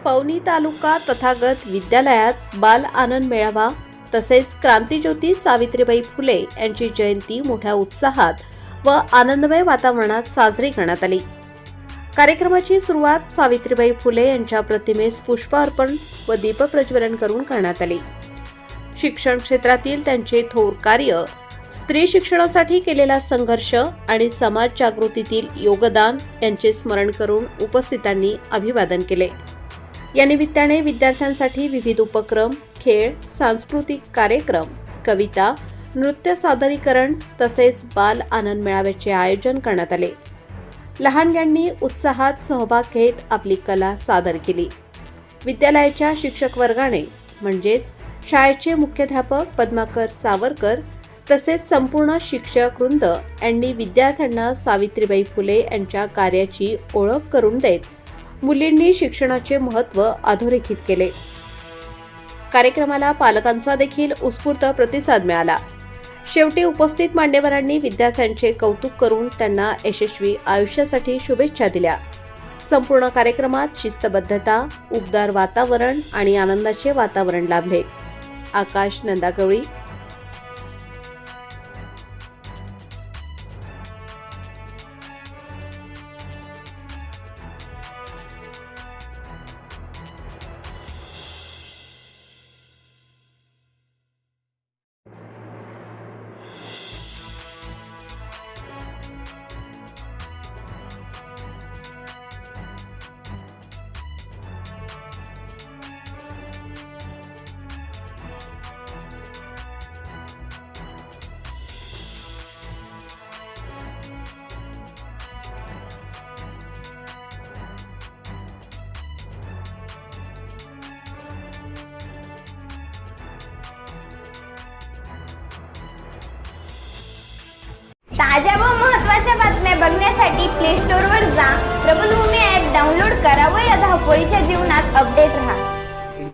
पवनी तालुका तथागत विद्यालयात बाल आनंद मेळावा तसेच क्रांतीज्योती सावित्रीबाई फुले यांची जयंती मोठ्या उत्साहात व आनंदमय वातावरणात साजरी करण्यात आली। कार्यक्रमाची सुरुवात सावित्रीबाई फुले यांच्या प्रतिमेस पुष्प अर्पण व दीपप्रज्वलन करून करण्यात आली। शिक्षण क्षेत्रातील त्यांचे थोर कार्य, स्त्री शिक्षणासाठी केलेला संघर्ष आणि समाज जागृतीतील योगदान यांचे स्मरण करून उपस्थितांनी अभिवादन केले। या निमित्ताने विद्यार्थ्यांसाठी विविध उपक्रम, खेळ, सांस्कृतिक कार्यक्रम, कविता, नृत्य सादरीकरण तसेच बाल आनंद मेळाव्याचे आयोजन करण्यात आले। लहानग्यांनी उत्साहात सहभाग घेत आपली कला सादर केली। विद्यालयाच्या शिक्षक वर्गाने म्हणजेच शाळेचे मुख्याध्यापक पद्माकर सावरकर तसेच संपूर्ण शिक्षक वृंद यांनी विद्यार्थ्यांना सावित्रीबाई फुले यांच्या कार्याची ओळख करून देत मुलींनी शिक्षणाचे महत्त्व अधोरेखित केले। कार्यक्रमाला पालकांचा देखील उत्स्फूर्त प्रतिसाद मिळाला। शेवटी उपस्थित मान्यवरांनी विद्यार्थ्यांचे कौतुक करून त्यांना यशस्वी आयुष्यासाठी शुभेच्छा दिल्या। संपूर्ण कार्यक्रमात शिस्तबद्धता, उबदार वातावरण आणि आनंदाचे वातावरण लाभले। आकाश नंदागवळी, ताज्या व महत्त्वाच्या बातम्या बघण्यासाठी प्ले स्टोअरवर जा, प्रबलभूमी ॲप डाउनलोड करा व या धावपळीच्या जीवनात अपडेट रहा।